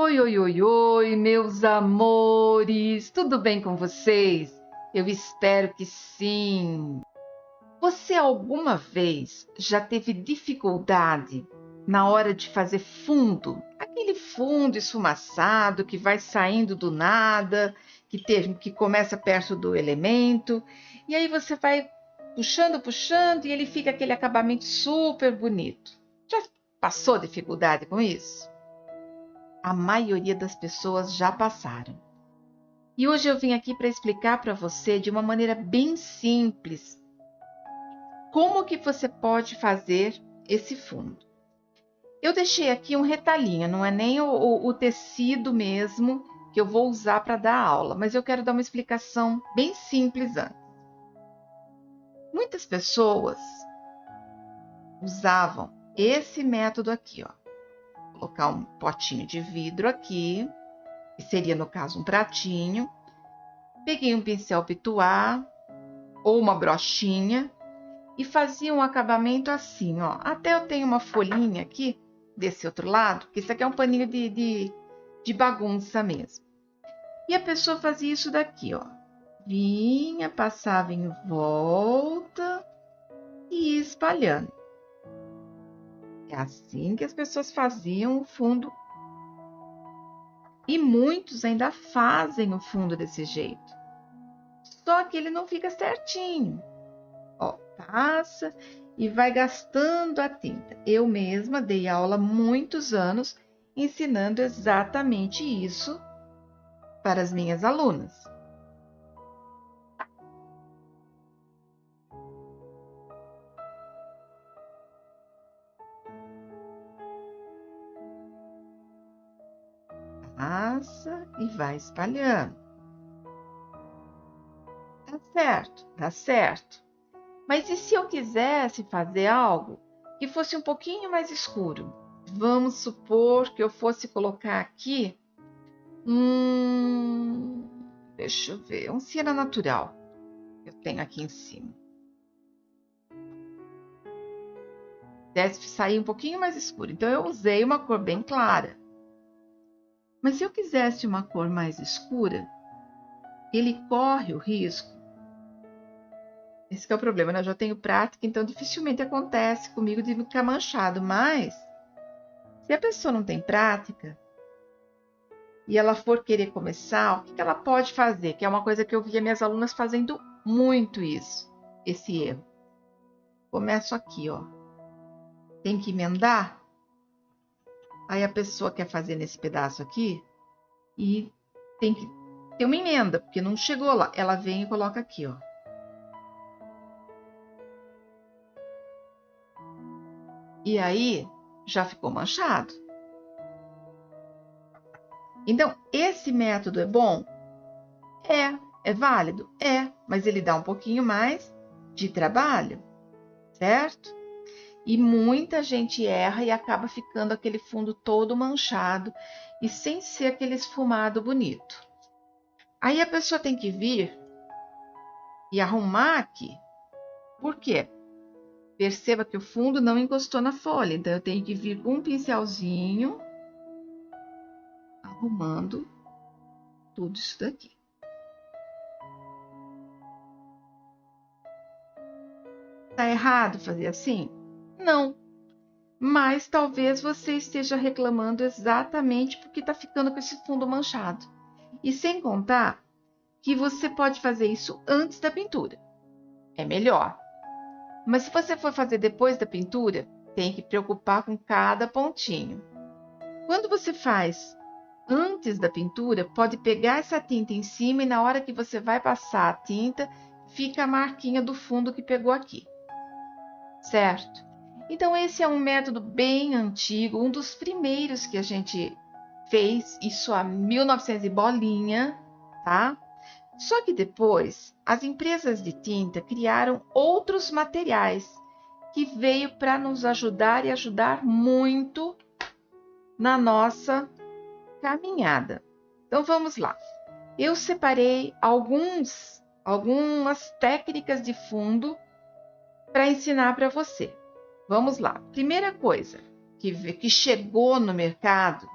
Oi, oi, oi, oi, meus amores! Tudo bem com vocês? Eu espero que sim! Você alguma vez já teve dificuldade na hora de fazer fundo? Aquele fundo esfumaçado que vai saindo do nada, que começa perto do elemento, e aí você vai puxando, puxando, e ele fica aquele acabamento super bonito. Já passou dificuldade com isso? A maioria das pessoas já passaram. E hoje eu vim aqui para explicar para você de uma maneira bem simples como que você pode fazer esse fundo. Eu deixei aqui um retalhinho, não é nem o tecido mesmo que eu vou usar para dar aula, mas eu quero dar uma explicação bem simples antes. Muitas pessoas usavam esse método aqui, ó. Colocar um potinho de vidro aqui, que seria no caso um pratinho. Peguei um pincel pituá ou uma brochinha e fazia um acabamento assim, ó. Até eu tenho uma folhinha aqui desse outro lado, que isso aqui é um paninho de bagunça mesmo. E a pessoa fazia isso daqui, ó. Vinha, passava em volta e ia espalhando. É assim que as pessoas faziam o fundo. E muitos ainda fazem o fundo desse jeito. Só que ele não fica certinho. Ó, passa e vai gastando a tinta. Eu mesma dei aula há muitos anos ensinando exatamente isso para as minhas alunas. Passa e vai espalhando. Tá certo, tá certo. Mas e se eu quisesse fazer algo que fosse um pouquinho mais escuro? Vamos supor que eu fosse colocar aqui deixa eu ver, um siena natural. Eu tenho aqui em cima. Deve sair um pouquinho mais escuro. Então, eu usei uma cor bem clara. Mas se eu quisesse uma cor mais escura, ele corre o risco. Esse é o problema, né? Eu já tenho prática, então dificilmente acontece comigo de ficar manchado. Mas, se a pessoa não tem prática e ela for querer começar, o que ela pode fazer? Que é uma coisa que eu via minhas alunas fazendo muito isso, esse erro. Começo aqui, ó. Tem que emendar. Aí a pessoa quer fazer nesse pedaço aqui e tem que ter uma emenda, porque não chegou lá. Ela vem e coloca aqui, ó. E aí já ficou manchado. Então, esse método é bom? É válido? Mas ele dá um pouquinho mais de trabalho, certo? E muita gente erra e acaba ficando aquele fundo todo manchado e sem ser aquele esfumado bonito. Aí a pessoa tem que vir e arrumar aqui. Por quê? Perceba que o fundo não encostou na folha, então eu tenho que vir com um pincelzinho arrumando tudo isso daqui. Tá errado fazer assim? Não. Mas talvez você esteja reclamando exatamente porque está ficando com esse fundo manchado. E sem contar que você pode fazer isso antes da pintura. É melhor. Mas se você for fazer depois da pintura, tem que preocupar com cada pontinho. Quando você faz antes da pintura, pode pegar essa tinta em cima e na hora que você vai passar a tinta, fica a marquinha do fundo que pegou aqui, certo? Então, esse é um método bem antigo, um dos primeiros que a gente fez, isso há 1900 e bolinha, tá? Só que depois, as empresas de tinta criaram outros materiais que veio para nos ajudar e ajudar muito na nossa caminhada. Então vamos lá. Eu separei algumas técnicas de fundo para ensinar para você. Vamos lá. Primeira coisa que chegou no mercado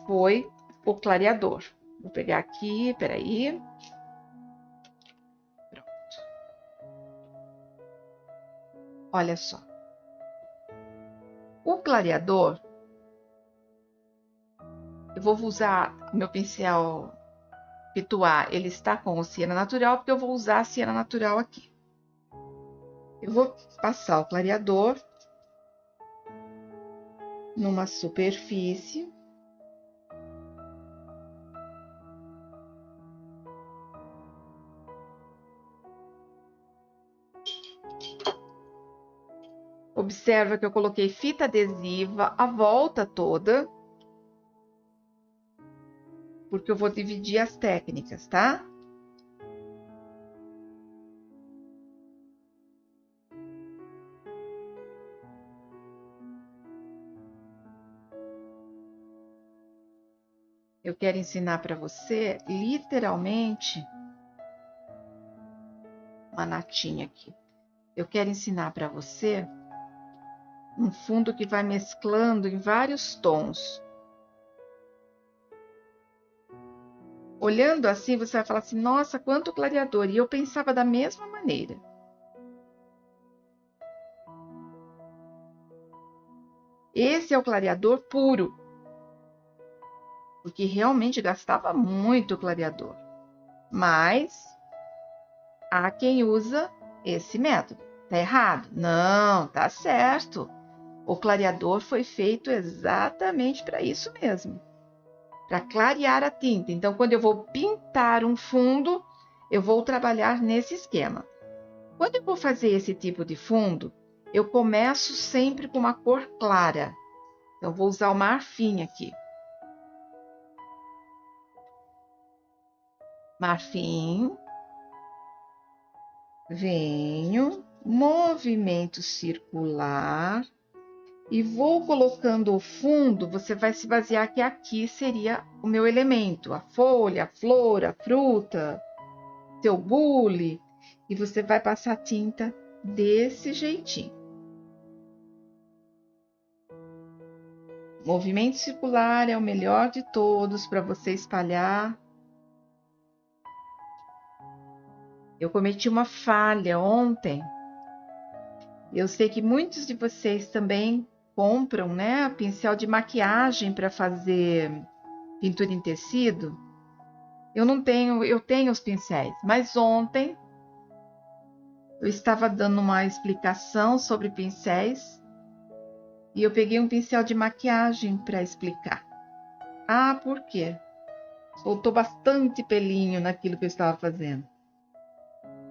foi o clareador. Vou pegar aqui, peraí. Pronto. Olha só. O clareador, eu vou usar meu pincel Pituá, ele está com o siena natural, porque eu vou usar a siena natural aqui. Eu vou passar o clareador numa superfície. Observa que eu coloquei fita adesiva a volta toda, porque eu vou dividir as técnicas, tá? Eu quero ensinar para você, literalmente, uma natinha aqui. Eu quero ensinar para você um fundo que vai mesclando em vários tons. Olhando assim, você vai falar assim, nossa, quanto clareador! E eu pensava da mesma maneira. Esse é o clareador puro, porque realmente gastava muito clareador. Mas há quem usa esse método. Tá errado? Não, tá certo. O clareador foi feito exatamente para isso mesmo, para clarear a tinta. Então, quando eu vou pintar um fundo, eu vou trabalhar nesse esquema. Quando eu vou fazer esse tipo de fundo, eu começo sempre com uma cor clara. Então, vou usar o marfim aqui. Marfim. Venho, movimento circular e vou colocando o fundo. Você vai se basear que aqui seria o meu elemento, a folha, a flor, a fruta, seu bule, e você vai passar a tinta desse jeitinho. Movimento circular é o melhor de todos para você espalhar. Eu cometi uma falha ontem. Eu sei que muitos de vocês também compram, né, pincel de maquiagem para fazer pintura em tecido. Eu não tenho, eu tenho os pincéis, mas ontem eu estava dando uma explicação sobre pincéis e eu peguei um pincel de maquiagem para explicar. Ah, por quê? Soltou bastante pelinho naquilo que eu estava fazendo.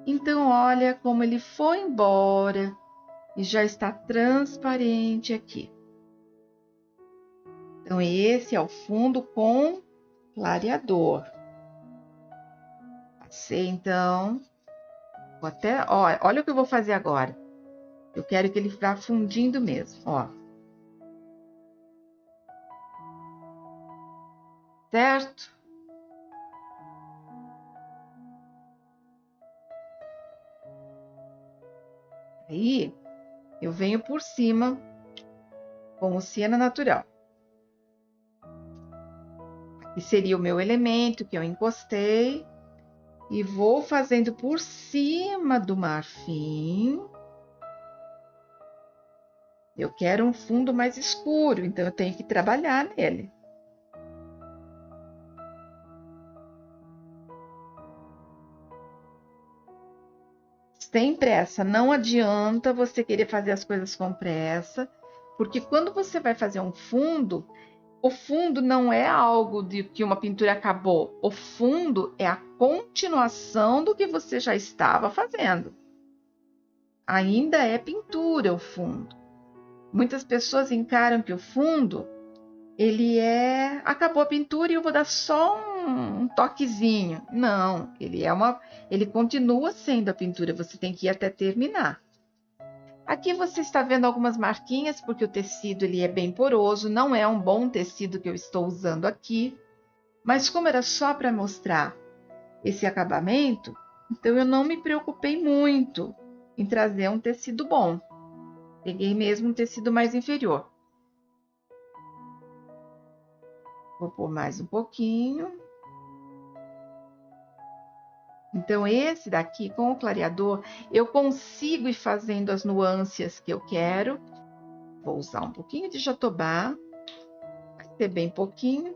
Então, olha como ele foi embora e já está transparente aqui. Então, esse é o fundo com clareador. Passei, então. Vou até, ó, olha o que eu vou fazer agora. Eu quero que ele vá fundindo mesmo, ó. Certo? Aí, eu venho por cima com o siena natural. Que seria o meu elemento que eu encostei. E vou fazendo por cima do marfim. Eu quero um fundo mais escuro, então eu tenho que trabalhar nele. Sem pressa, não adianta você querer fazer as coisas com pressa, porque quando você vai fazer um fundo, o fundo não é algo de que uma pintura acabou. O fundo é a continuação do que você já estava fazendo. Ainda é pintura o fundo. Muitas pessoas encaram que o fundo, ele acabou a pintura e eu vou dar só um toquezinho. Não, ele continua sendo a pintura, você tem que ir até terminar. Aqui você está vendo algumas marquinhas, porque o tecido ele é bem poroso, não é um bom tecido que eu estou usando aqui. Mas como era só para mostrar esse acabamento, então eu não me preocupei muito em trazer um tecido bom. Peguei mesmo um tecido mais inferior. Vou pôr mais um pouquinho. Então, esse daqui, com o clareador, eu consigo ir fazendo as nuances que eu quero. Vou usar um pouquinho de jatobá, vai ser bem pouquinho.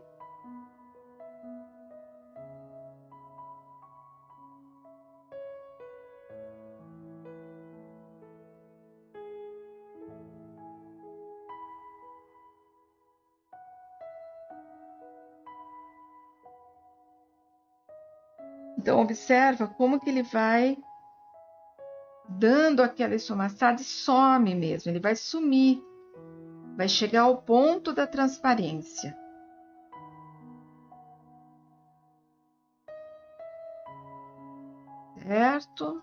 Então, observa como que ele vai dando aquela esfumaçada e some mesmo. Ele vai sumir. Vai chegar ao ponto da transparência. Certo?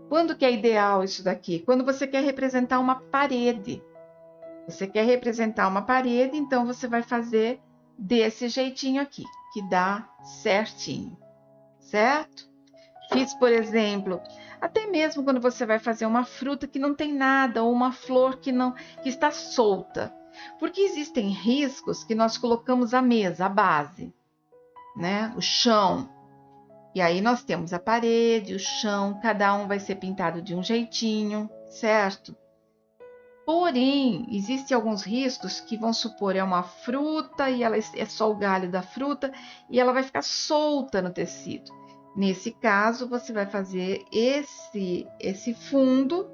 Quando que é ideal isso daqui? Quando você quer representar uma parede. Você quer representar uma parede, então você vai fazer desse jeitinho aqui, que dá certinho, certo? Fiz, por exemplo, até mesmo quando você vai fazer uma fruta que não tem nada, ou uma flor que está solta. Porque existem riscos que nós colocamos a mesa, a base, né? O chão. E aí nós temos a parede, o chão, cada um vai ser pintado de um jeitinho, certo? Porém, existem alguns riscos que vão supor é uma fruta e ela é só o galho da fruta e ela vai ficar solta no tecido. Nesse caso, você vai fazer esse fundo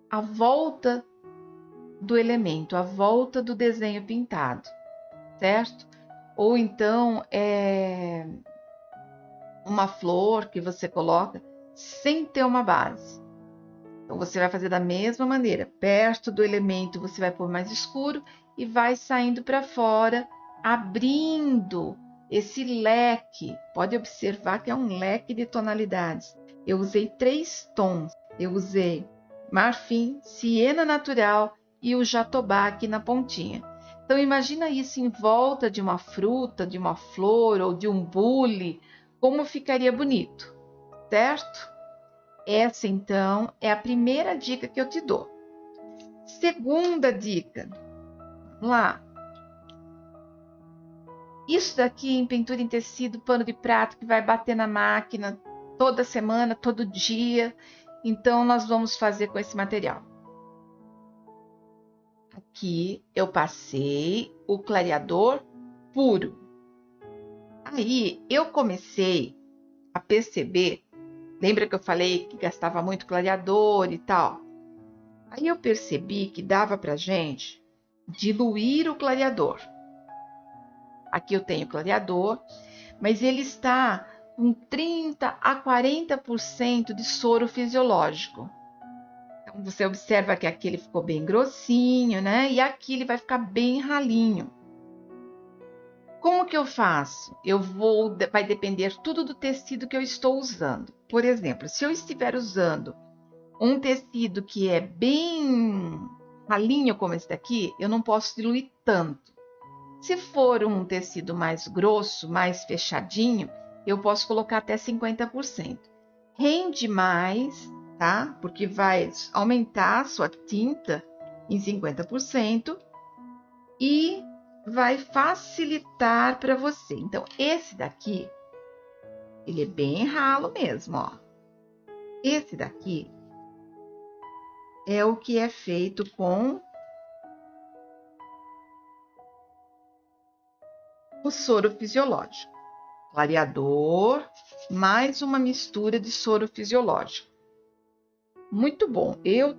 à volta do elemento, à volta do desenho pintado, certo? Ou então uma flor que você coloca sem ter uma base. Então, você vai fazer da mesma maneira. Perto do elemento, você vai pôr mais escuro e vai saindo para fora, abrindo esse leque. Pode observar que é um leque de tonalidades. Eu usei 3 tons. Eu usei marfim, siena natural e o jatobá aqui na pontinha. Então, imagina isso em volta de uma fruta, de uma flor ou de um bule, como ficaria bonito, certo? Essa, então, é a primeira dica que eu te dou. Segunda dica, vamos lá. Isso daqui em pintura em tecido, pano de prato, que vai bater na máquina toda semana, todo dia. Então, nós vamos fazer com esse material. Aqui eu passei o clareador puro. Aí eu comecei a perceber, lembra que eu falei que gastava muito clareador e tal? Aí eu percebi que dava pra gente diluir o clareador. Aqui eu tenho clareador, mas ele está com 30 a 40% de soro fisiológico. Então você observa que aqui ele ficou bem grossinho, né? E aqui ele vai ficar bem ralinho. Como que eu faço? Vai depender tudo do tecido que eu estou usando. Por exemplo, se eu estiver usando um tecido que é bem ralinho como esse daqui, eu não posso diluir tanto. Se for um tecido mais grosso, mais fechadinho, eu posso colocar até 50%. Rende mais, tá? Porque vai aumentar a sua tinta em 50% e vai facilitar para você. Então, esse daqui, ele é bem ralo mesmo, ó. Esse daqui é o que é feito com o soro fisiológico. Clareador, mais uma mistura de soro fisiológico. Muito bom. Eu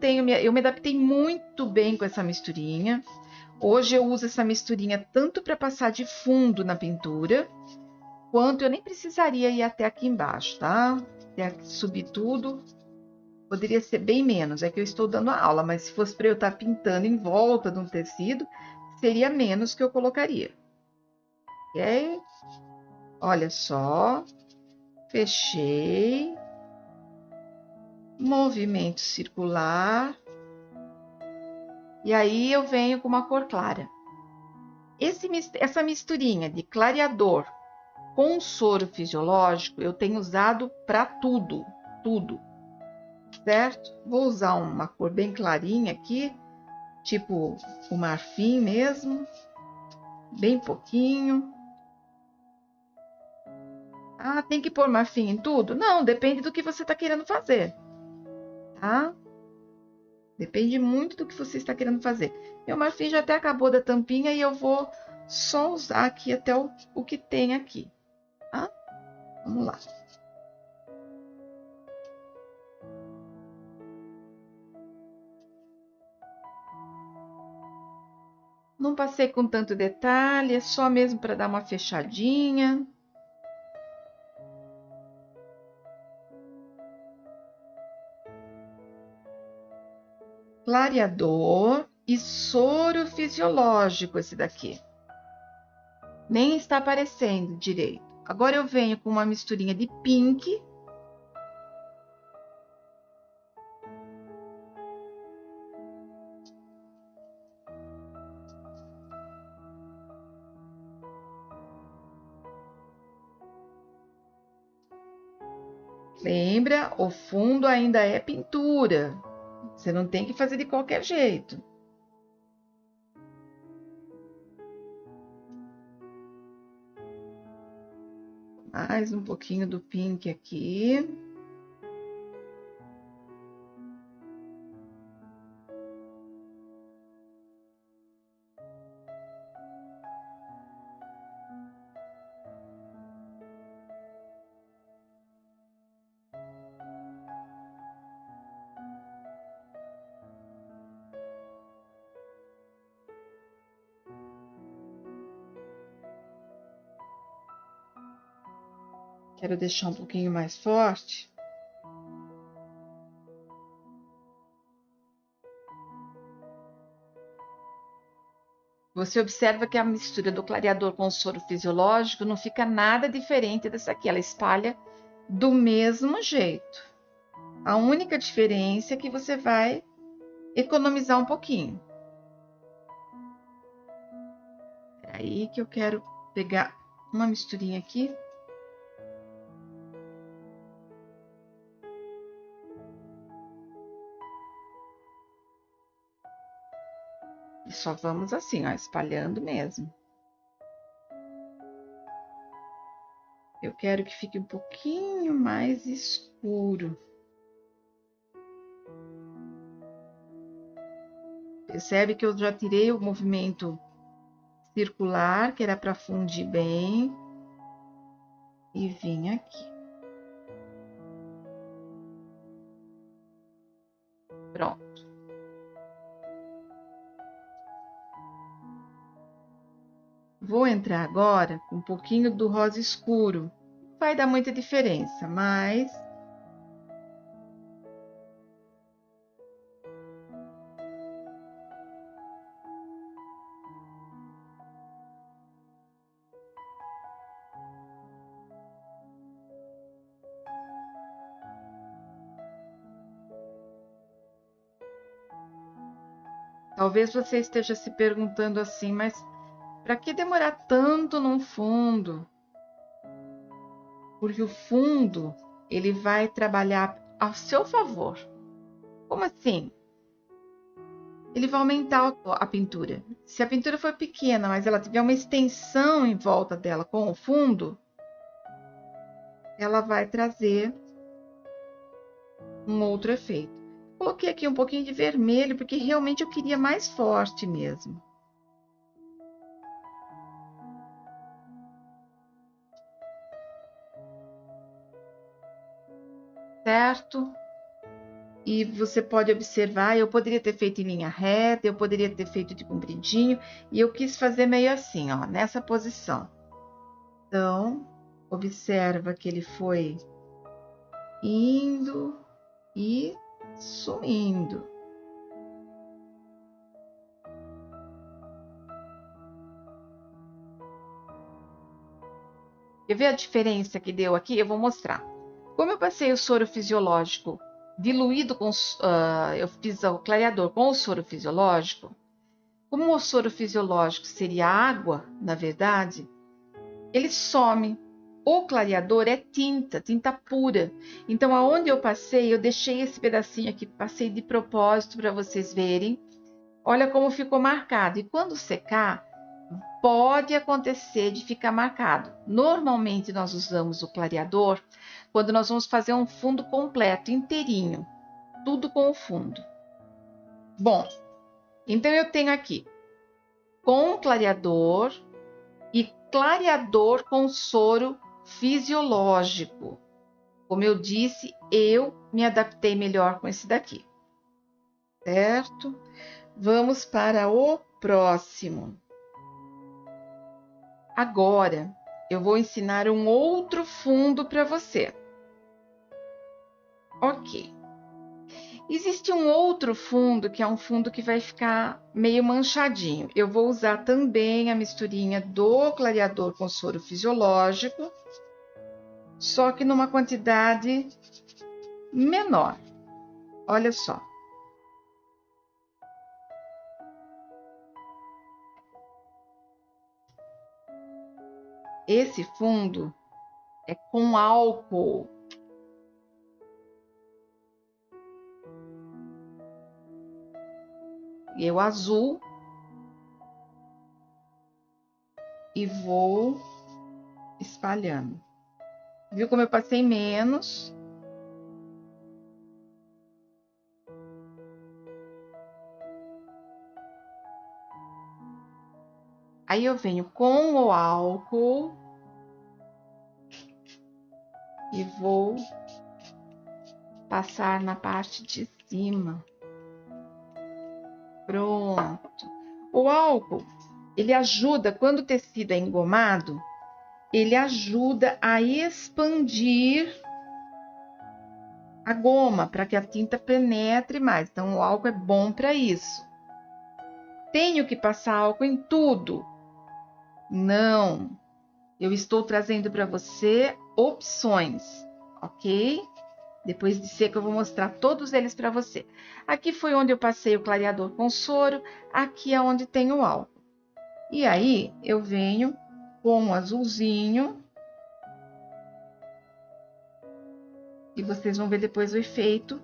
me adaptei muito bem com essa misturinha. Hoje eu uso essa misturinha tanto para passar de fundo na pintura, quanto eu nem precisaria ir até aqui embaixo, tá? Até subir tudo. Poderia ser bem menos, é que eu estou dando a aula, mas se fosse para eu estar pintando em volta de um tecido, seria menos que eu colocaria. Ok? Olha só, fechei, movimento circular, e aí eu venho com uma cor clara. Essa misturinha de clareador com soro fisiológico, eu tenho usado para tudo, tudo, certo? Vou usar uma cor bem clarinha aqui, tipo o marfim mesmo, bem pouquinho. Ah, tem que pôr marfim em tudo? Não, depende do que você está querendo fazer, tá? Depende muito do que você está querendo fazer. Meu marfim já até acabou da tampinha e eu vou só usar aqui até o que tem aqui, tá? Vamos lá. Não passei com tanto detalhe, é só mesmo para dar uma fechadinha. Clareador e soro fisiológico esse daqui. Nem está aparecendo direito. Agora eu venho com uma misturinha de pink. Lembra, o fundo ainda é pintura. Você não tem que fazer de qualquer jeito. Mais um pouquinho do pink aqui. Quero deixar um pouquinho mais forte. Você observa que a mistura do clareador com o soro fisiológico não fica nada diferente dessa aqui. Ela espalha do mesmo jeito. A única diferença é que você vai economizar um pouquinho. É aí que eu quero pegar uma misturinha aqui. E só vamos assim, ó, espalhando mesmo. Eu quero que fique um pouquinho mais escuro. Percebe que eu já tirei o movimento circular, que era para fundir bem. E vim aqui. Pronto. Vou entrar agora com um pouquinho do rosa escuro. Não vai dar muita diferença, mas talvez você esteja se perguntando assim, mas para que demorar tanto num fundo? Porque o fundo, ele vai trabalhar a seu favor. Como assim? Ele vai aumentar a pintura. Se a pintura for pequena, mas ela tiver uma extensão em volta dela com o fundo, ela vai trazer um outro efeito. Coloquei aqui um pouquinho de vermelho, porque realmente eu queria mais forte mesmo. Certo? E você pode observar, eu poderia ter feito em linha reta, eu poderia ter feito de compridinho, e eu quis fazer meio assim, ó, nessa posição. Então, observa que ele foi indo e sumindo. Quer ver a diferença que deu aqui? Eu vou mostrar. Como eu passei o soro fisiológico diluído com... eu fiz o clareador com o soro fisiológico. Como o soro fisiológico seria água, na verdade, ele some. O clareador é tinta, tinta pura. Então, aonde eu passei, eu deixei esse pedacinho aqui, passei de propósito para vocês verem Olha como ficou marcado. E quando secar, pode acontecer de ficar marcado. Normalmente nós usamos o clareador quando nós vamos fazer um fundo completo, inteirinho, tudo com o fundo. Bom, então eu tenho aqui com clareador e clareador com soro fisiológico. Como eu disse, eu me adaptei melhor com esse daqui, certo? Vamos para o próximo. Agora, eu vou ensinar um outro fundo para você. Ok. Existe um outro fundo, que é um fundo que vai ficar meio manchadinho. Eu vou usar também a misturinha do clareador com soro fisiológico, só que numa quantidade menor. Olha só. Esse fundo é com álcool. Eu azul e vou espalhando. Viu como eu passei menos? Aí eu venho com o álcool e vou passar na parte de cima. Pronto. O álcool, ele ajuda, quando o tecido é engomado, ele ajuda a expandir a goma, para que a tinta penetre mais. Então, o álcool é bom para isso. Tenho que passar álcool em tudo? Não. Eu estou trazendo para você opções, ok? Depois de seco, eu vou mostrar todos eles para você. Aqui foi onde eu passei o clareador com soro, aqui é onde tem o álcool. E aí, eu venho com o azulzinho. E vocês vão ver depois o efeito,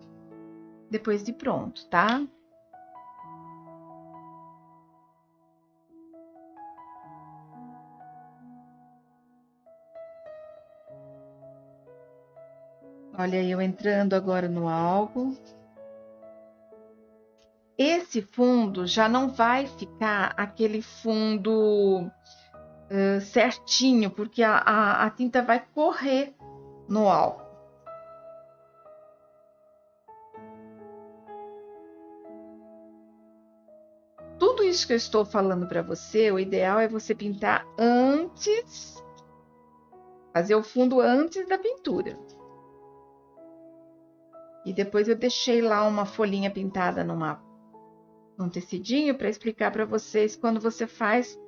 depois de pronto, tá? Olha aí eu entrando agora no álcool. Esse fundo já não vai ficar aquele fundo certinho, porque a tinta vai correr no álcool. Tudo isso que eu estou falando para você, o ideal é você pintar antes, fazer o fundo antes da pintura. E depois eu deixei lá uma folhinha pintada num tecidinho para explicar para vocês quando você faz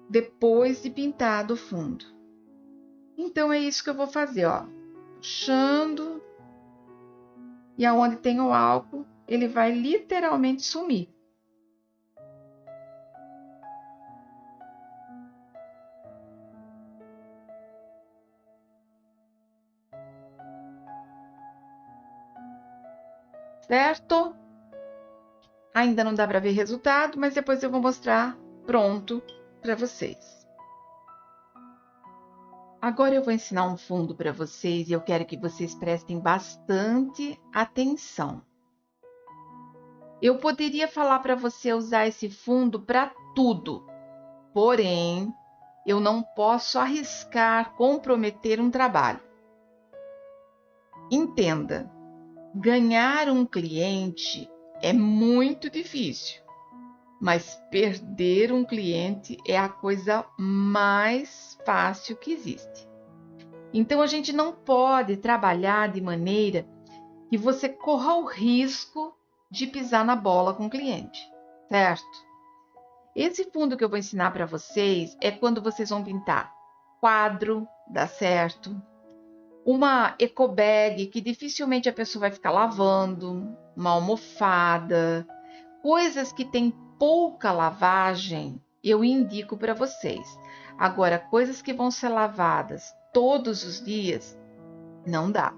depois de pintado o fundo. Então é isso que eu vou fazer, ó. Puxando. E aonde tem o álcool, ele vai literalmente sumir. Certo? Ainda não dá para ver resultado, mas depois eu vou mostrar pronto para vocês. Agora eu vou ensinar um fundo para vocês e eu quero que vocês prestem bastante atenção. Eu poderia falar para você usar esse fundo para tudo, porém, eu não posso arriscar comprometer um trabalho. Entenda, ganhar um cliente é muito difícil, mas perder um cliente é a coisa mais fácil que existe. Então a gente não pode trabalhar de maneira que você corra o risco de pisar na bola com o cliente, certo? Esse fundo que eu vou ensinar para vocês é quando vocês vão pintar quadro, dá certo? Uma eco bag que dificilmente a pessoa vai ficar lavando, uma almofada, coisas que têm pouca lavagem, eu indico para vocês. Agora, coisas que vão ser lavadas todos os dias, não dá,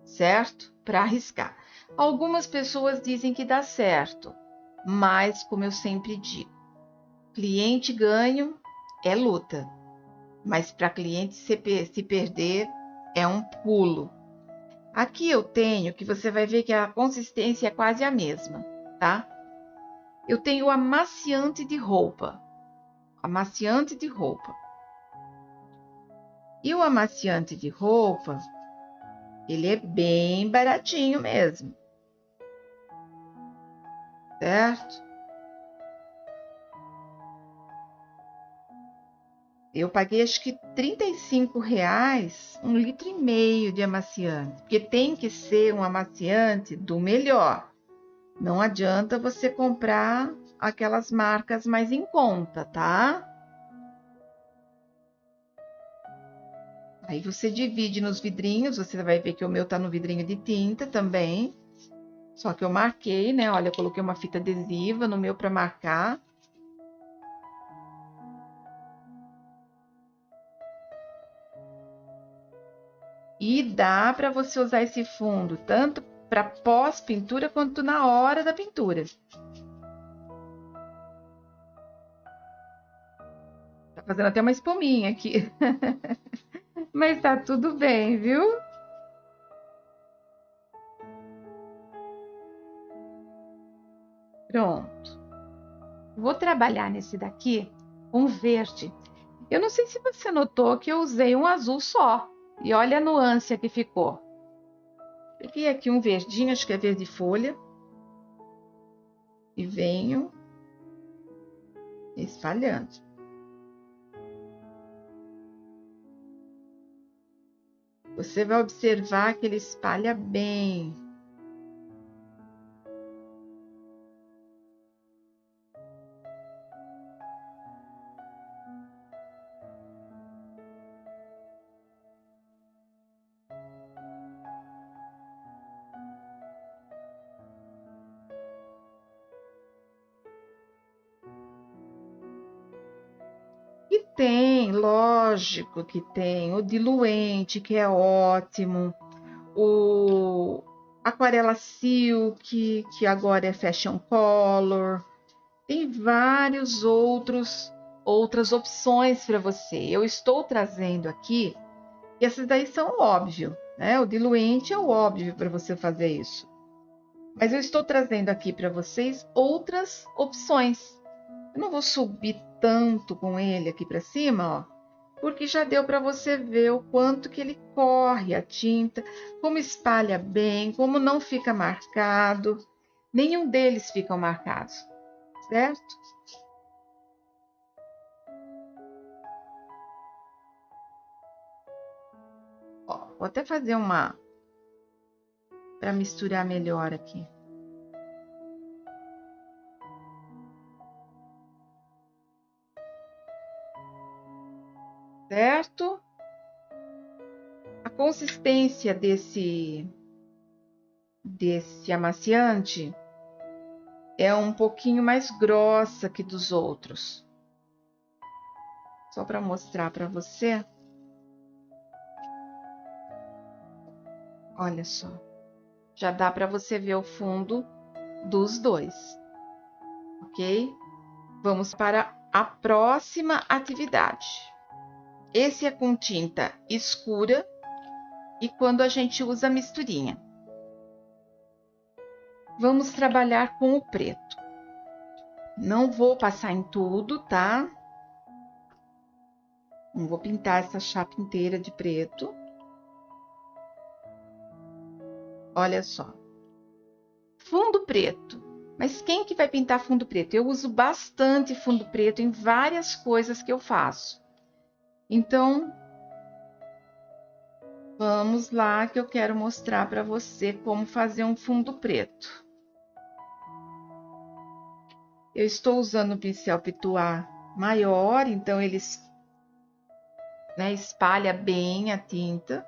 certo? Para arriscar. Algumas pessoas dizem que dá certo, Mas, como eu sempre digo, cliente ganho é luta, mas para cliente se perder é um pulo. Aqui eu tenho, que você vai ver que a consistência é quase a mesma, tá? Eu tenho o amaciante de roupa. Amaciante de roupa. E o amaciante de roupa, ele é bem baratinho mesmo. Certo? Eu paguei acho que R$ 35, 1,5 litro de amaciante. Porque tem que ser um amaciante do melhor. Não adianta você comprar aquelas marcas mais em conta, tá? Aí você divide nos vidrinhos, você vai ver que o meu tá no vidrinho de tinta também. Só que eu marquei, né? Olha, eu coloquei uma fita adesiva no meu para marcar. E dá para você usar esse fundo tanto para pós-pintura quanto na hora da pintura. Tá fazendo até uma espuminha aqui. Mas tá tudo bem, viu? Pronto. Vou trabalhar nesse daqui com verde. Eu não sei se você notou que eu usei um azul só. E olha a nuance que ficou. Peguei aqui um verdinho, acho que é verde folha. E venho espalhando. Você vai observar que ele espalha bem. E tem, lógico que tem, o diluente, que é ótimo, o aquarela silk, que agora é fashion color. Tem vários outras opções para você. Eu estou trazendo aqui, e essas daí são óbvio, né? O diluente é o óbvio para você fazer isso. Mas eu estou trazendo aqui para vocês outras opções. Eu não vou subir tanto com ele aqui para cima, ó, porque já deu para você ver o quanto que ele corre a tinta, como espalha bem, como não fica marcado. Nenhum deles ficam marcados, certo? Ó, vou até fazer uma para misturar melhor aqui. Certo? A consistência desse amaciante é um pouquinho mais grossa que dos outros. Só para mostrar para você. Olha só. Já dá para você ver o fundo dos dois, ok? Vamos para a próxima atividade. Esse é com tinta escura e quando a gente usa a misturinha. Vamos trabalhar com o preto. Não vou passar em tudo, tá? Não vou pintar essa chapa inteira de preto. Olha só. Fundo preto. Mas quem que vai pintar fundo preto? Eu uso bastante fundo preto em várias coisas que eu faço. Então, vamos lá que eu quero mostrar para você como fazer um fundo preto. Eu estou usando o pincel Pituá maior, então ele, né, espalha bem a tinta.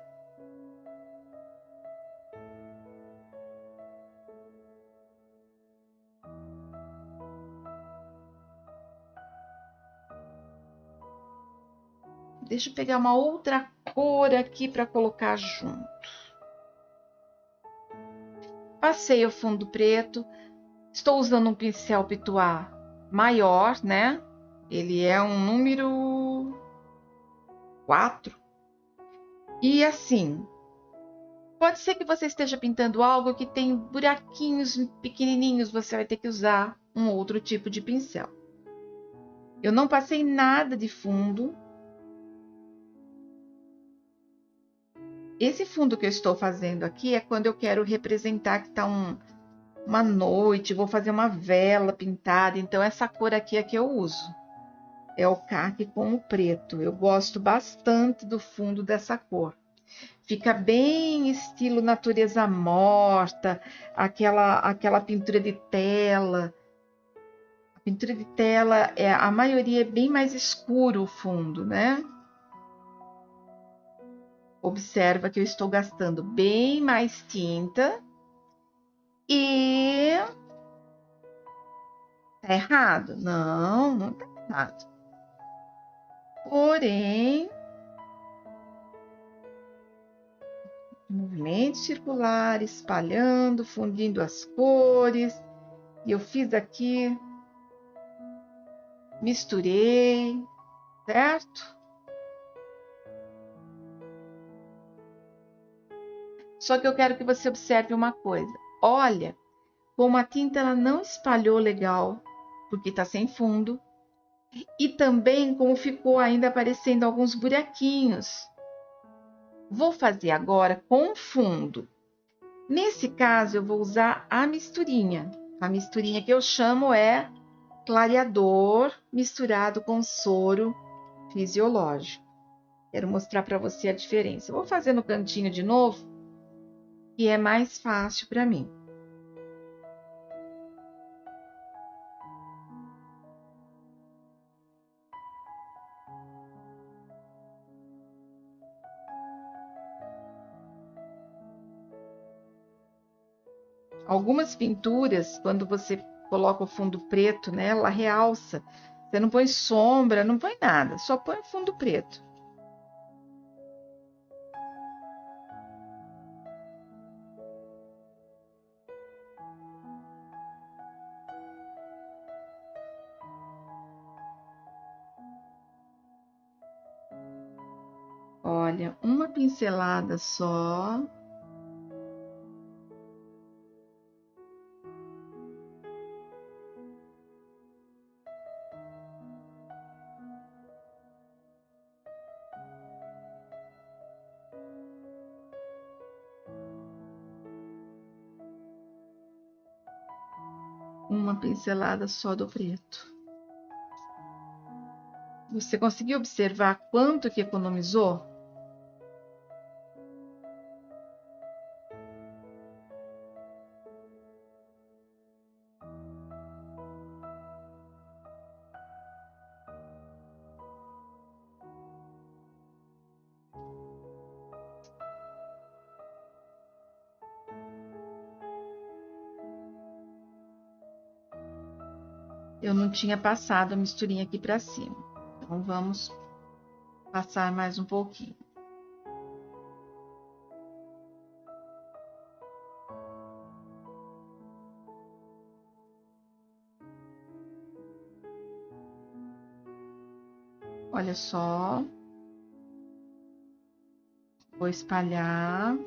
Deixa eu pegar uma outra cor aqui para colocar junto. Passei o fundo preto. Estou usando um pincel Pituá maior, né? Ele é um número 4. E assim, pode ser que você esteja pintando algo que tem buraquinhos pequenininhos, você vai ter que usar um outro tipo de pincel. Eu não passei nada de fundo. Esse fundo que eu estou fazendo aqui é quando eu quero representar que está uma noite, vou fazer uma vela pintada, então essa cor aqui é que eu uso. É o caque com o preto. Eu gosto bastante do fundo dessa cor. Fica bem estilo natureza morta, aquela pintura de tela. A pintura de tela, a maioria é bem mais escuro o fundo, né? Observa que eu estou gastando bem mais tinta e tá errado? Não, não tá errado. Porém, movimento circular, espalhando, fundindo as cores. E eu fiz aqui, misturei, certo? Só que eu quero que você observe uma coisa. Olha, como a tinta ela não espalhou legal, porque está sem fundo. E também como ficou ainda aparecendo alguns buraquinhos. Vou fazer agora com fundo. Nesse caso, eu vou usar a misturinha. A misturinha que eu chamo é clareador misturado com soro fisiológico. Quero mostrar para você a diferença. Eu vou fazer no cantinho de novo, que é mais fácil para mim. Algumas pinturas, quando você coloca o fundo preto nela, ela realça. Você não põe sombra, não põe nada, só põe o fundo preto. Olha, uma pincelada só. Uma pincelada só do preto. Você conseguiu observar quanto que economizou? Eu não tinha passado a misturinha aqui para cima. Então, vamos passar mais um pouquinho. Olha só. Vou espalhar.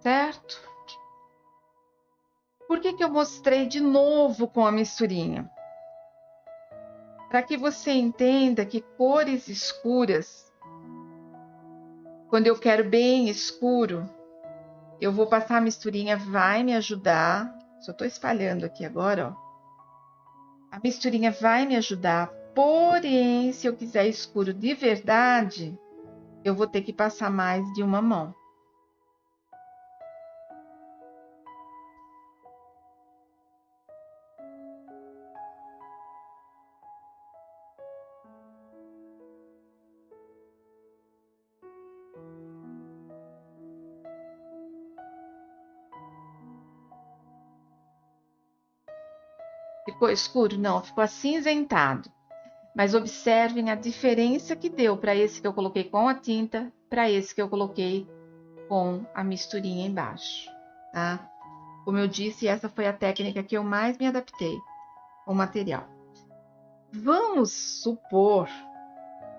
Certo? Por que que eu mostrei de novo com a misturinha? Para que você entenda que cores escuras, quando eu quero bem escuro, eu vou passar a misturinha, vai me ajudar. Só estou espalhando aqui agora, ó. A misturinha vai me ajudar, porém, se eu quiser escuro de verdade, eu vou ter que passar mais de uma mão. Ficou escuro? Não, ficou acinzentado. Mas observem a diferença que deu para esse que eu coloquei com a tinta, para esse que eu coloquei com a misturinha embaixo, tá? Como eu disse, essa foi a técnica que eu mais me adaptei ao material. Vamos supor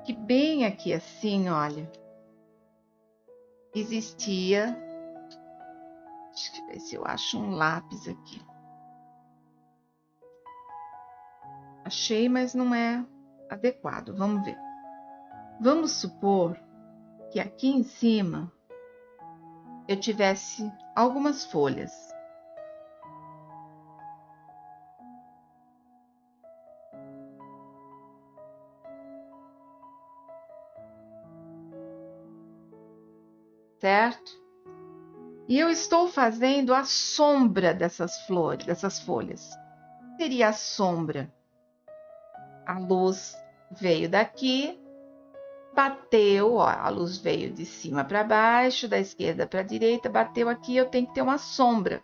que bem aqui assim, olha, existia... Deixa eu ver se eu acho um lápis aqui. Achei, mas não é adequado. Vamos ver. Vamos supor que aqui em cima eu tivesse algumas folhas. Certo? E eu estou fazendo a sombra dessas flores, dessas folhas. Seria a sombra. A luz veio daqui, bateu, ó, a luz veio de cima para baixo, da esquerda para a direita, bateu aqui, eu tenho que ter uma sombra.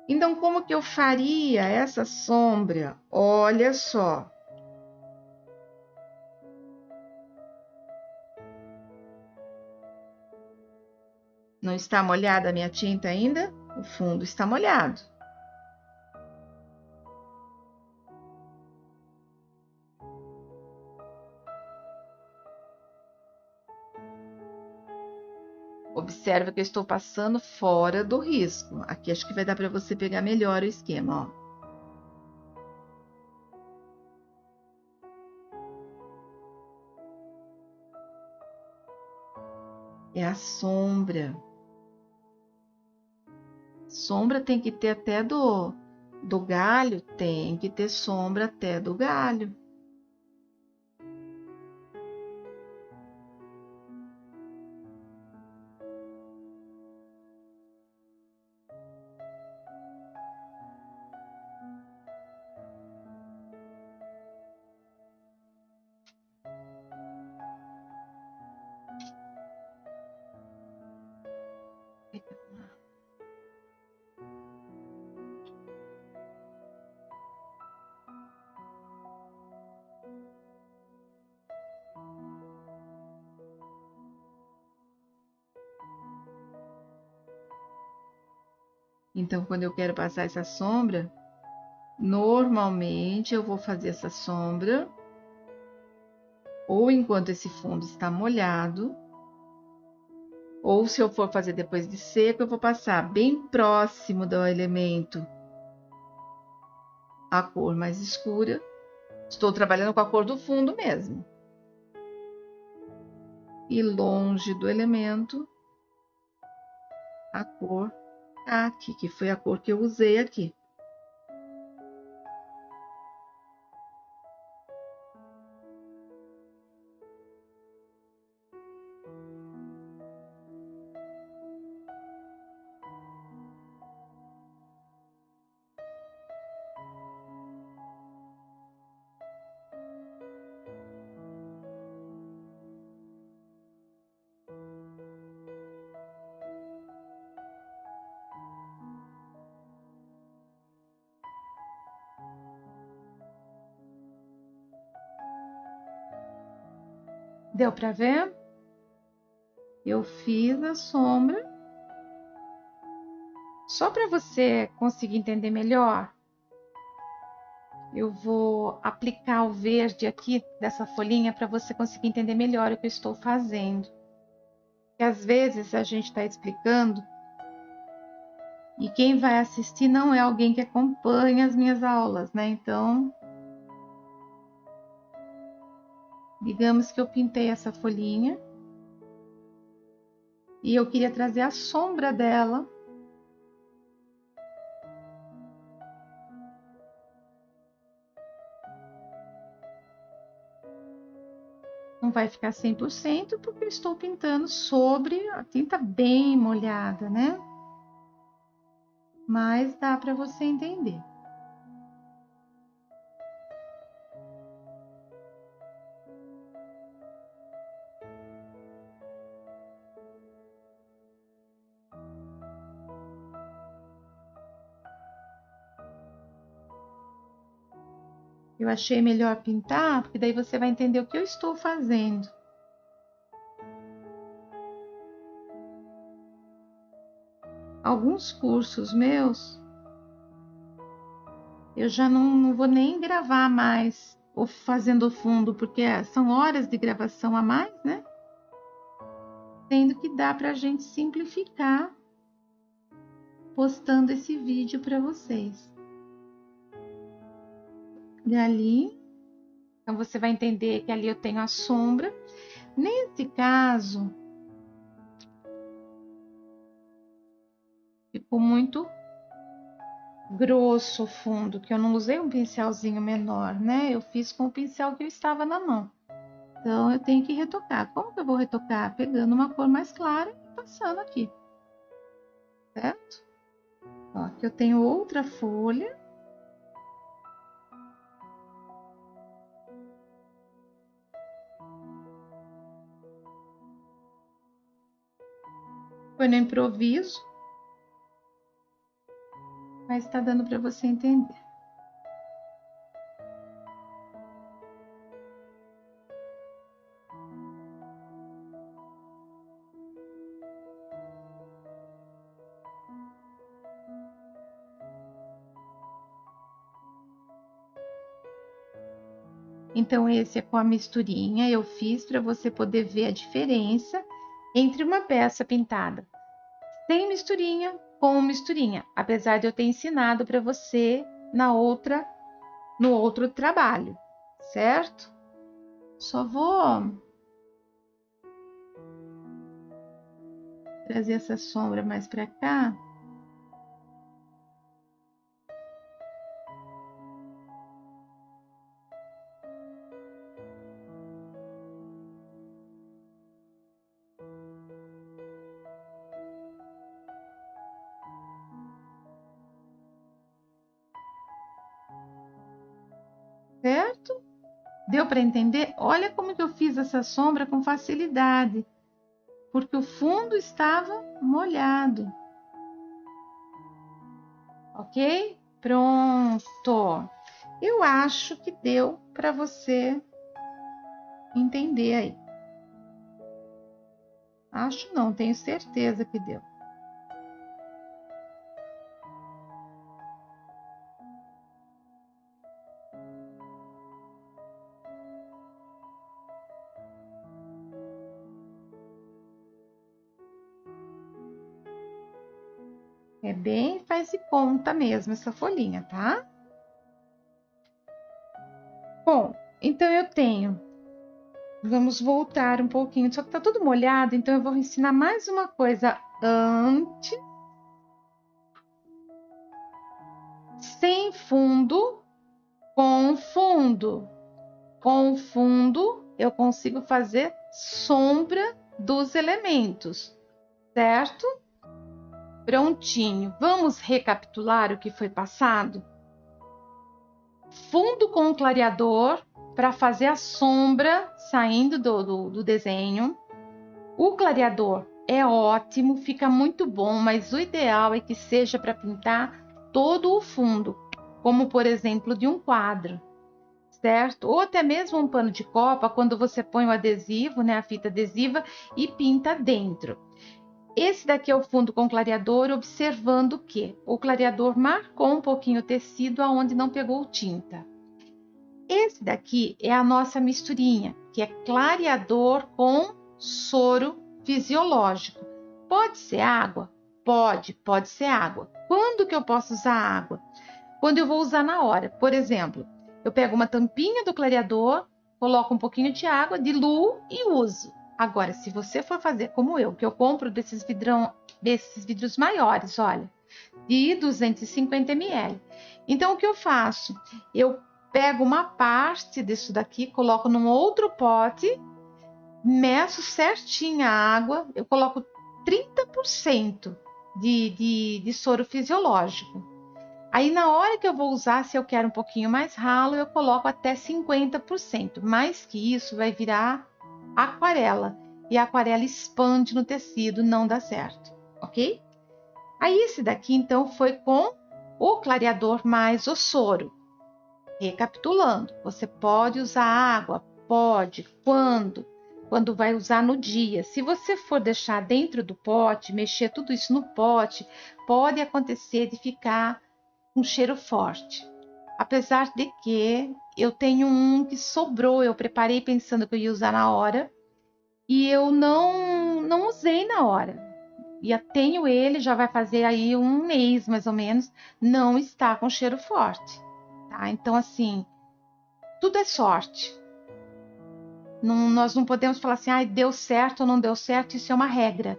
Então, como que eu faria essa sombra? Olha só. Não está molhada a minha tinta ainda? O fundo está molhado. Observa que eu estou passando fora do risco. Aqui acho que vai dar para você pegar melhor o esquema, ó. É a sombra. Sombra tem que ter até do galho, tem que ter sombra até do galho. Então, quando eu quero passar essa sombra, normalmente eu vou fazer essa sombra ou enquanto esse fundo está molhado, ou se eu for fazer depois de seco, eu vou passar bem próximo do elemento a cor mais escura. Estou trabalhando com a cor do fundo mesmo. E longe do elemento, a cor aqui, que foi a cor que eu usei aqui. Deu para ver? Eu fiz a sombra. Só para você conseguir entender melhor, eu vou aplicar o verde aqui dessa folhinha para você conseguir entender melhor o que eu estou fazendo. Porque às vezes a gente está explicando e quem vai assistir não é alguém que acompanha as minhas aulas, né? Então, digamos que eu pintei essa folhinha e eu queria trazer a sombra dela. Não vai ficar 100% porque eu estou pintando sobre a tinta bem molhada, né? Mas dá para você entender. Eu achei melhor pintar, porque daí você vai entender o que eu estou fazendo. Alguns cursos meus, eu já não vou nem gravar mais ou fazendo o fundo, porque são horas de gravação a mais, né? Sendo que dá para a gente simplificar postando esse vídeo para vocês. E ali, então você vai entender que ali eu tenho a sombra. Nesse caso, ficou muito grosso o fundo, que eu não usei um pincelzinho menor, né? Eu fiz com o pincel que eu estava na mão. Então, eu tenho que retocar. Como que eu vou retocar? Pegando uma cor mais clara e passando aqui. Certo? Ó, aqui eu tenho outra folha. Foi no improviso. Mas tá dando para você entender. Então, esse é com a misturinha. Eu fiz para você poder ver a diferença entre uma peça pintada sem misturinha com misturinha. Apesar de eu ter ensinado para você no outro trabalho, certo? Só vou trazer essa sombra mais para cá. Certo? Deu para entender? Olha como que eu fiz essa sombra com facilidade, porque o fundo estava molhado. Ok? Pronto. Eu acho que deu para você entender aí. Acho não, tenho certeza que deu. É bem faz de conta mesmo essa folhinha, tá? Bom, então eu tenho. Vamos voltar um pouquinho, só que tá tudo molhado, então eu vou ensinar mais uma coisa antes. Sem fundo, com fundo. Com fundo, eu consigo fazer sombra dos elementos, certo? Prontinho. Vamos recapitular o que foi passado? Fundo com clareador para fazer a sombra saindo do desenho. O clareador é ótimo, fica muito bom, mas o ideal é que seja para pintar todo o fundo, como por exemplo de um quadro, certo? Ou até mesmo um pano de copa, quando você põe o adesivo, né, a fita adesiva, e pinta dentro. Esse daqui é o fundo com clareador, observando que o clareador marcou um pouquinho o tecido aonde não pegou tinta. Esse daqui é a nossa misturinha, que é clareador com soro fisiológico. Pode ser água? Pode ser água. Quando que eu posso usar água? Quando eu vou usar na hora. Por exemplo, eu pego uma tampinha do clareador, coloco um pouquinho de água, diluo e uso. Agora, se você for fazer como eu, que eu compro desses vidros maiores, olha, de 250 ml. Então, o que eu faço? Eu pego uma parte disso daqui, coloco num outro pote, meço certinho a água, eu coloco 30% de soro fisiológico. Aí, na hora que eu vou usar, se eu quero um pouquinho mais ralo, eu coloco até 50%. Mais que isso, vai virar aquarela. E a aquarela expande no tecido, não dá certo, ok? Aí, esse daqui, então, foi com o clareador mais o soro. Recapitulando, você pode usar água? Pode. Quando? Quando vai usar no dia. Se você for deixar dentro do pote, mexer tudo isso no pote, pode acontecer de ficar um cheiro forte. Apesar de que eu tenho um que sobrou, eu preparei pensando que eu ia usar na hora e eu não usei na hora. E eu tenho ele, já vai fazer aí um mês mais ou menos, não está com cheiro forte, tá? Então assim, tudo é sorte. Nós não podemos falar assim, deu certo ou não deu certo, isso é uma regra.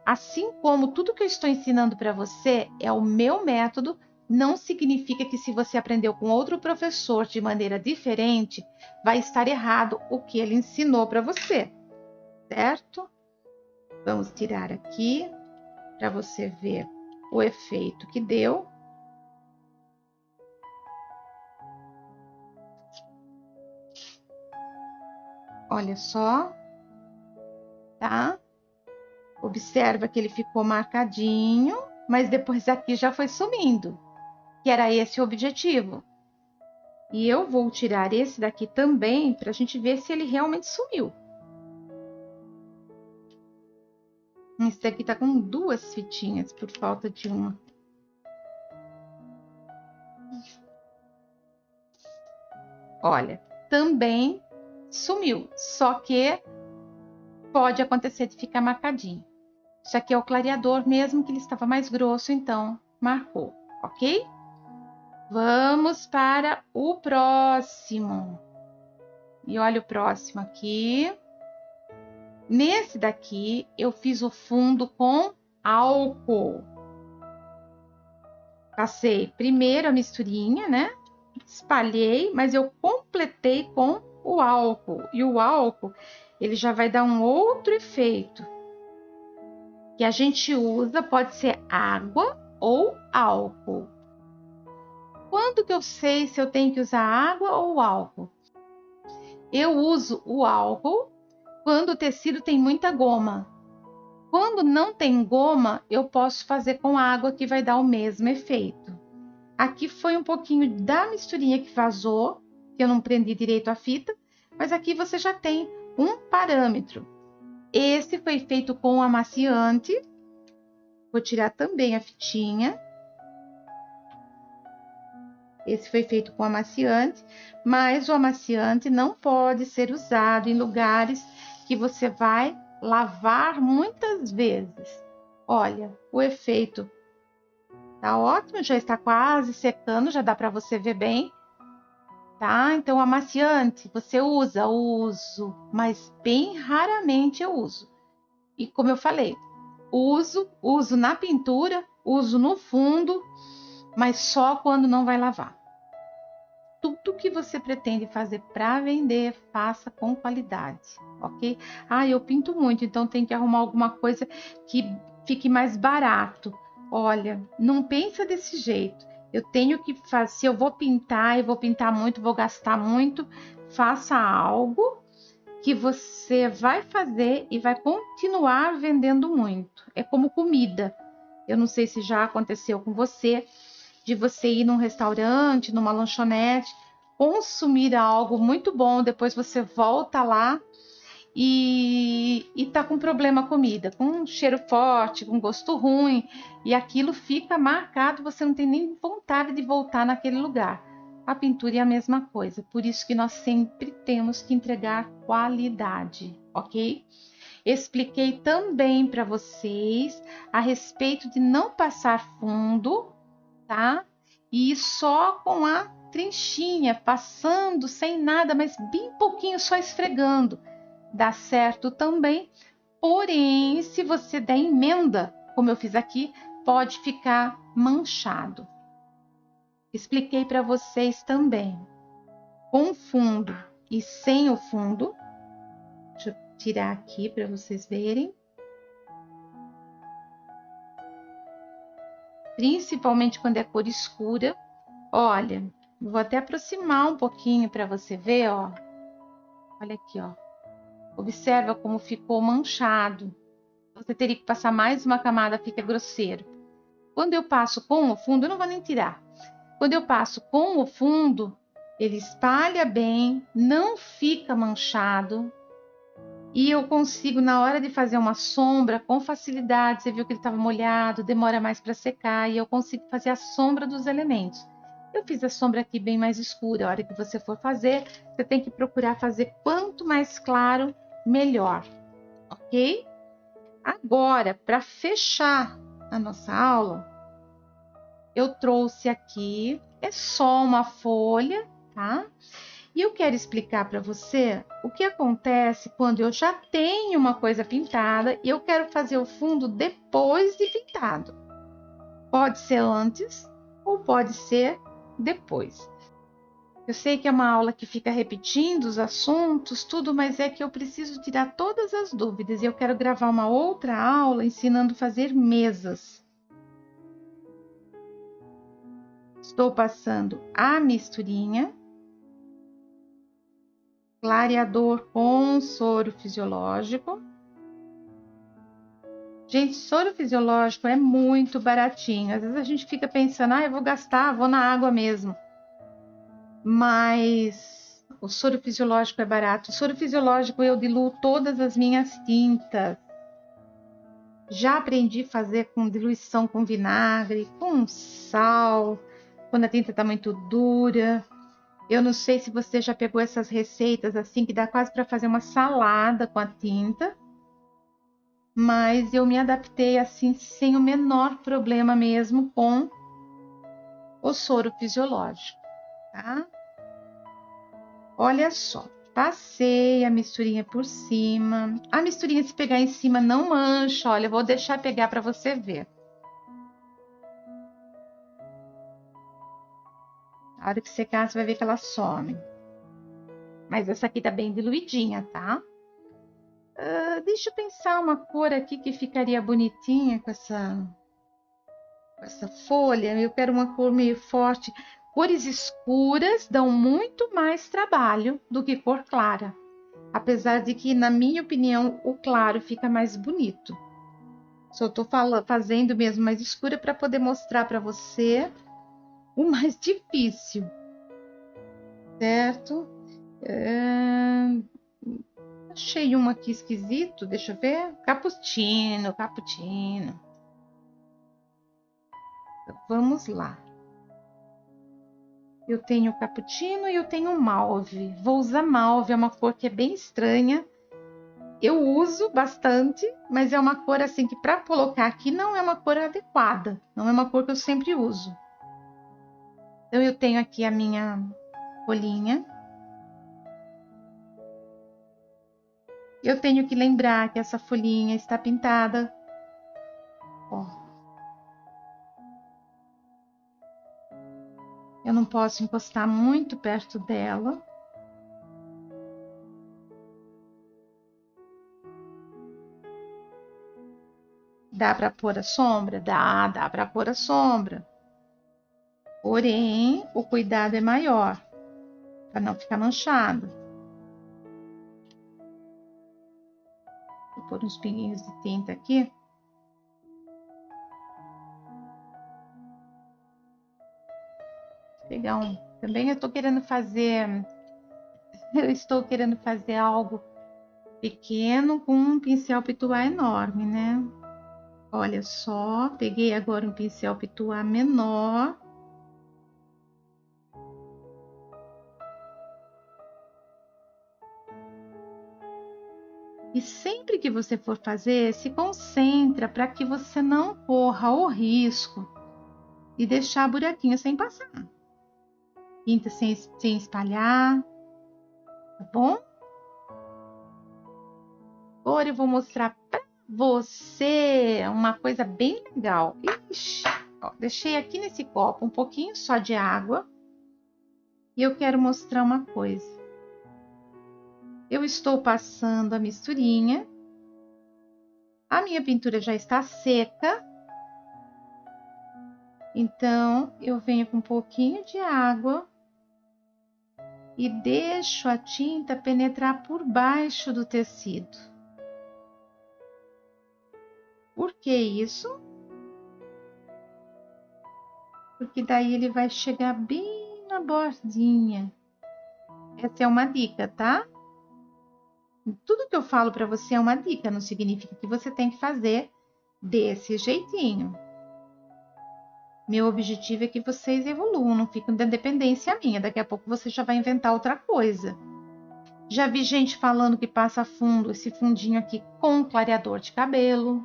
Assim como tudo que eu estou ensinando para você é o meu método, não significa que se você aprendeu com outro professor de maneira diferente, vai estar errado o que ele ensinou para você, certo? Vamos tirar aqui para você ver o efeito que deu. Olha só, tá? Observa que ele ficou marcadinho, mas depois aqui já foi sumindo, que era esse o objetivo. E eu vou tirar esse daqui também para a gente ver se ele realmente sumiu. Esse daqui tá com 2 fitinhas por falta de uma. Olha, também sumiu, só que pode acontecer de ficar marcadinho. Isso aqui é o clareador, mesmo que ele estava mais grosso, então marcou, ok? Vamos para o próximo. E olha o próximo aqui. Nesse daqui, eu fiz o fundo com álcool. Passei primeiro a misturinha, né? Espalhei, mas eu completei com o álcool. E o álcool, ele já vai dar um outro efeito. Que a gente usa, pode ser água ou álcool. Quando que eu sei se eu tenho que usar água ou álcool? Eu uso o álcool quando o tecido tem muita goma. Quando não tem goma, eu posso fazer com água que vai dar o mesmo efeito. Aqui foi um pouquinho da misturinha que vazou, que eu não prendi direito a fita, mas aqui você já tem um parâmetro. Esse foi feito com amaciante. Vou tirar também a fitinha. Esse foi feito com amaciante, mas o amaciante não pode ser usado em lugares que você vai lavar muitas vezes. Olha, o efeito tá ótimo, já está quase secando, já dá para você ver bem, tá? Então, amaciante, você usa? Uso, mas bem raramente eu uso. E como eu falei, uso na pintura, uso no fundo, mas só quando não vai lavar. Tudo que você pretende fazer para vender, faça com qualidade, ok? Eu pinto muito, então tem que arrumar alguma coisa que fique mais barato. Olha, não pensa desse jeito. Eu tenho que fazer, se eu vou pintar muito, vou gastar muito, faça algo que você vai fazer e vai continuar vendendo muito. É como comida. Eu não sei se já aconteceu com você, de você ir num restaurante, numa lanchonete, consumir algo muito bom, depois você volta lá e tá com problema a comida, com um cheiro forte, com gosto ruim, e aquilo fica marcado, você não tem nem vontade de voltar naquele lugar. A pintura é a mesma coisa, por isso que nós sempre temos que entregar qualidade, ok? Expliquei também para vocês a respeito de não passar fundo, tá? E só com a trinchinha, passando sem nada, mas bem pouquinho, só esfregando. Dá certo também, porém, se você der emenda, como eu fiz aqui, pode ficar manchado. Expliquei para vocês também, com fundo e sem o fundo. Deixa eu tirar aqui para vocês verem. Principalmente quando é cor escura. Olha, vou até aproximar um pouquinho para você ver, ó. Olha aqui, ó. Observa como ficou manchado. Você teria que passar mais uma camada, fica grosseiro. Quando eu passo com o fundo, eu não vou nem tirar. Quando eu passo com o fundo, Ele espalha bem, não fica manchado. E eu consigo, na hora de fazer uma sombra, com facilidade. Você viu que ele estava molhado, demora mais para secar. E eu consigo fazer a sombra dos elementos. Eu fiz a sombra aqui bem mais escura. A hora que você for fazer, você tem que procurar fazer quanto mais claro, melhor. Ok? Agora, para fechar a nossa aula, eu trouxe aqui, é só uma folha, tá? E eu quero explicar para você o que acontece quando eu já tenho uma coisa pintada e eu quero fazer o fundo depois de pintado. Pode ser antes ou pode ser depois. Eu sei que é uma aula que fica repetindo os assuntos, tudo, mas é que eu preciso tirar todas as dúvidas e eu quero gravar uma outra aula ensinando a fazer mesas. Estou passando a misturinha, clareador com soro fisiológico. Gente, soro fisiológico é muito baratinho. Às vezes a gente fica pensando, eu vou gastar, vou na água mesmo. Mas o soro fisiológico é barato. O soro fisiológico eu diluo todas as minhas tintas. Já aprendi a fazer com diluição com vinagre, com sal, quando a tinta está muito dura. Eu não sei se você já pegou essas receitas assim, que dá quase para fazer uma salada com a tinta. Mas eu me adaptei assim, sem o menor problema mesmo com o soro fisiológico, tá? Olha só, passei a misturinha por cima. A misturinha, se pegar em cima, não mancha. Olha, eu vou deixar pegar para você ver. A hora que secar, você vai ver que ela some. Mas essa aqui tá bem diluidinha, tá? Deixa eu pensar uma cor aqui que ficaria bonitinha com essa folha. Eu quero uma cor meio forte. Cores escuras dão muito mais trabalho do que cor clara. Apesar de que, na minha opinião, o claro fica mais bonito. Só estou fazendo mesmo mais escura para poder mostrar para você o mais difícil, certo? Achei uma aqui esquisito, deixa eu ver. Cappuccino. Então, vamos lá. Eu tenho cappuccino e eu tenho mauve. Vou usar mauve, é uma cor que é bem estranha. Eu uso bastante, mas é uma cor assim que para colocar aqui não é uma cor adequada. Não é uma cor que eu sempre uso. Então eu tenho aqui a minha folhinha. Eu tenho que lembrar que essa folhinha está pintada. Ó. Eu não posso encostar muito perto dela. Dá para pôr a sombra? Dá para pôr a sombra. Porém, o cuidado é maior, para não ficar manchado. Vou pôr uns pinguinhos de tinta aqui. Pegar um. Também eu estou querendo fazer. Eu estou querendo fazer algo pequeno com um pincel pituá enorme, né? Olha só, peguei agora um pincel pituá menor. E sempre que você for fazer, se concentra para que você não corra o risco de deixar buraquinho sem passar. Pinta sem espalhar, tá bom? Agora eu vou mostrar para você uma coisa bem legal. Ixi, ó, deixei aqui nesse copo um pouquinho só de água e eu quero mostrar uma coisa. Eu estou passando a misturinha. A minha pintura já está seca. Então, eu venho com um pouquinho de água e deixo a tinta penetrar por baixo do tecido. Por que isso? Porque daí ele vai chegar bem na bordinha. Essa é uma dica, tá? Tudo que eu falo para você é uma dica, não significa que você tem que fazer desse jeitinho. Meu objetivo é que vocês evoluam, não fiquem da dependência minha. Daqui a pouco você já vai inventar outra coisa. Já vi gente falando que passa fundo, esse fundinho aqui com clareador de cabelo,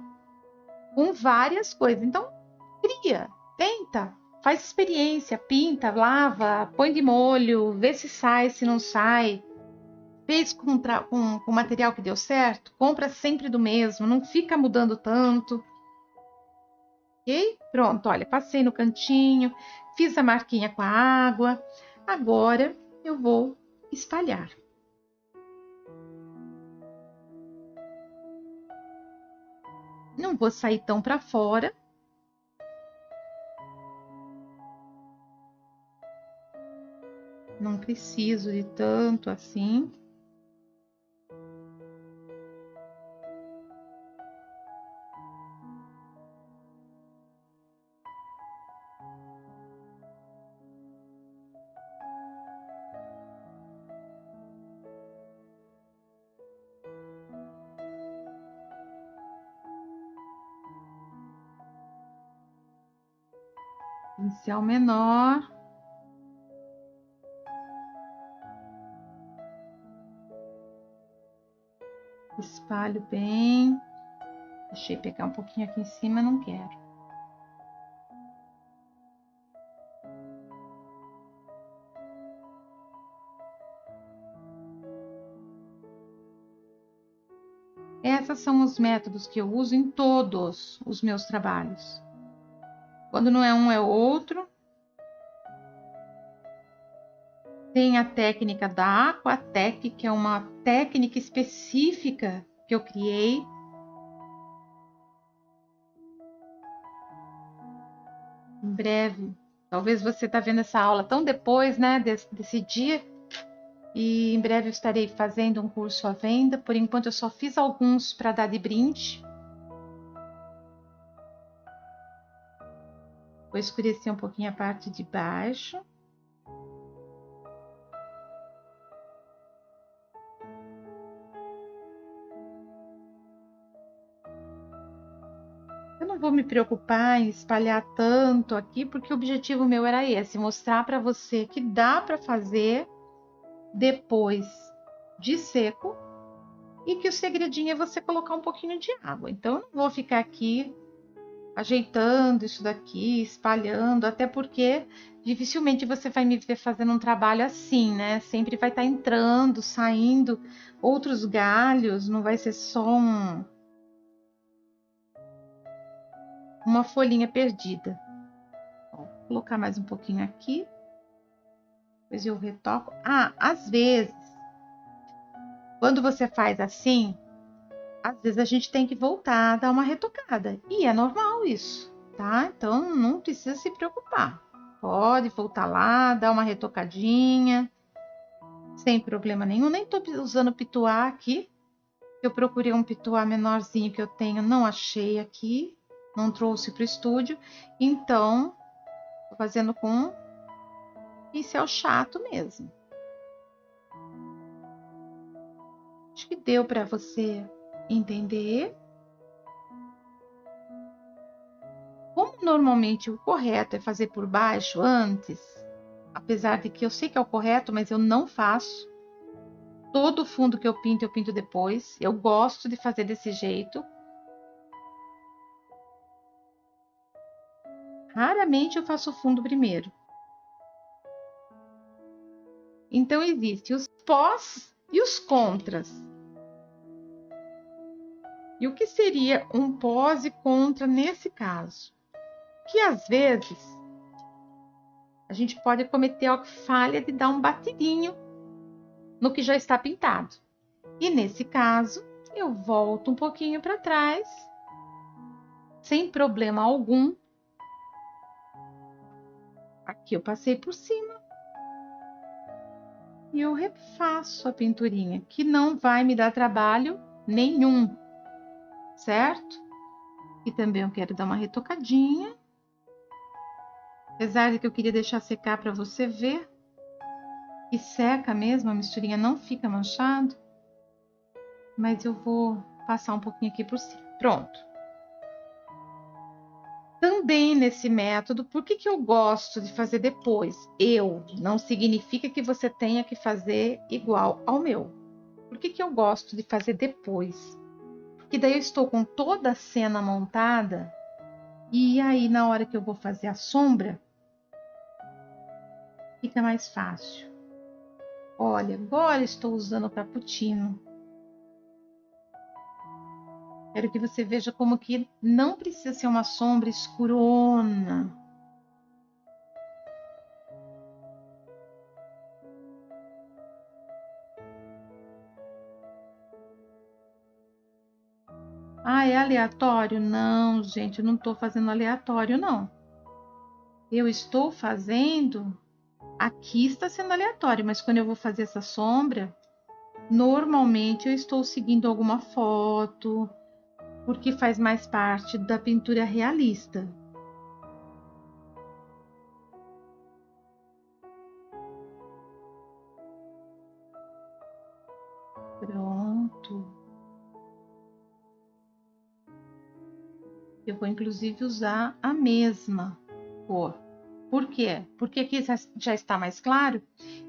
com várias coisas. Então, cria, tenta, faz experiência, pinta, lava, põe de molho, vê se sai, se não sai. Fez com material que deu certo, compra sempre do mesmo, não fica mudando tanto. Ok? Pronto, olha, passei no cantinho, fiz a marquinha com a água. Agora eu vou espalhar. Não vou sair tão para fora. Não preciso de tanto assim. Pincel menor. Espalho bem. Deixei pegar um pouquinho aqui em cima, não quero. Esses são os métodos que eu uso em todos os meus trabalhos. Quando não é um, é outro. Tem a técnica da Aquatec, que é uma técnica específica que eu criei. Em breve, talvez você está vendo essa aula tão depois, né, desse dia. E em breve eu estarei fazendo um curso à venda. Por enquanto eu só fiz alguns para dar de brinde. Vou escurecer um pouquinho a parte de baixo. Eu não vou me preocupar em espalhar tanto aqui, porque o objetivo meu era esse, mostrar para você que dá para fazer depois de seco e que o segredinho é você colocar um pouquinho de água. Então, eu não vou ficar aqui ajeitando isso daqui, espalhando, até porque dificilmente você vai me ver fazendo um trabalho assim, né? Sempre vai estar entrando, saindo outros galhos, não vai ser só uma folhinha perdida. Vou colocar mais um pouquinho aqui, depois eu retoco. Ah, às vezes, quando você faz assim, às vezes a gente tem que voltar a dar uma retocada. E é normal isso, tá? Então não precisa se preocupar. Pode voltar lá, dar uma retocadinha, sem problema nenhum. Nem tô usando pituá aqui. Eu procurei um pituá menorzinho que eu tenho, não achei aqui, não trouxe para o estúdio. Então, tô fazendo com pincel chato mesmo. Acho que deu para você entender. Como normalmente o correto é fazer por baixo antes, apesar de que eu sei que é o correto, mas eu não faço. Todo fundo que eu pinto depois. Eu gosto de fazer desse jeito. Raramente eu faço o fundo primeiro. Então, existem os pós e os contras. E o que seria um pós e contra nesse caso? Que às vezes a gente pode cometer a falha de dar um batidinho no que já está pintado. E nesse caso, eu volto um pouquinho para trás, sem problema algum. Aqui eu passei por cima. E eu refaço a pinturinha, que não vai me dar trabalho nenhum, certo? E também eu quero dar uma retocadinha. Apesar de que eu queria deixar secar para você ver. E seca mesmo, a misturinha não fica manchado. Mas eu vou passar um pouquinho aqui por cima. Pronto. Também nesse método, por que eu gosto de fazer depois? Não significa que você tenha que fazer igual ao meu. Por que eu gosto de fazer depois? Porque daí eu estou com toda a cena montada e aí na hora que eu vou fazer a sombra, fica mais fácil. Olha, agora estou usando o cappuccino. Quero que você veja como que não precisa ser uma sombra escurona. Ah, é aleatório? Não, gente, eu não estou fazendo aleatório, não. Eu estou fazendo... Aqui está sendo aleatório, mas quando eu vou fazer essa sombra, normalmente eu estou seguindo alguma foto, porque faz mais parte da pintura realista. Pronto. Eu vou inclusive usar a mesma cor. Por quê? Porque aqui já está mais claro,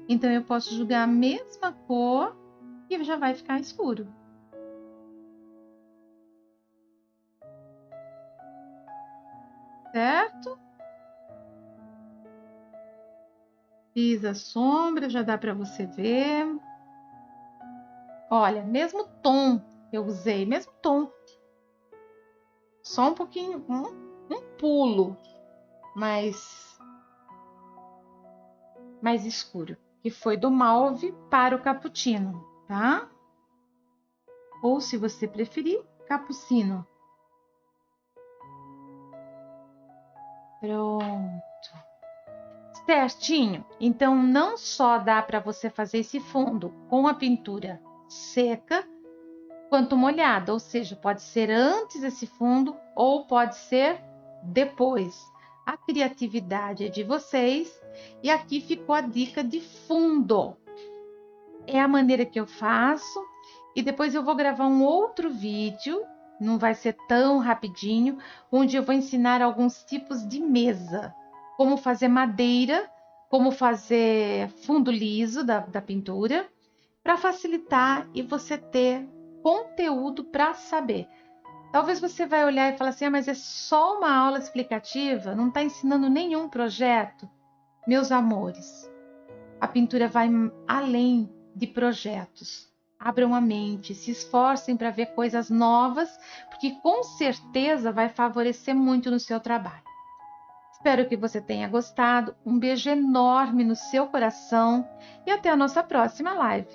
então eu posso jogar a mesma cor e já vai ficar escuro. Certo? Fiz a sombra, já dá para você ver. Olha, mesmo tom eu usei, mesmo tom. Só um pouquinho, um pulo mais escuro, que foi do mauve para o cappuccino, tá? Ou se você preferir, cappuccino. Pronto. Certinho. Então, não só dá para você fazer esse fundo com a pintura seca, quanto molhada, ou seja, pode ser antes desse fundo ou pode ser depois. A criatividade é de vocês e aqui ficou a dica de fundo. É a maneira que eu faço e depois eu vou gravar um outro vídeo, não vai ser tão rapidinho, onde eu vou ensinar alguns tipos de mesa, como fazer madeira, como fazer fundo liso da pintura, para facilitar e você ter conteúdo para saber. Talvez você vai olhar e falar assim, mas é só uma aula explicativa, não está ensinando nenhum projeto. Meus amores, a pintura vai além de projetos. Abram a mente, se esforcem para ver coisas novas, porque com certeza vai favorecer muito no seu trabalho. Espero que você tenha gostado. Um beijo enorme no seu coração e até a nossa próxima live.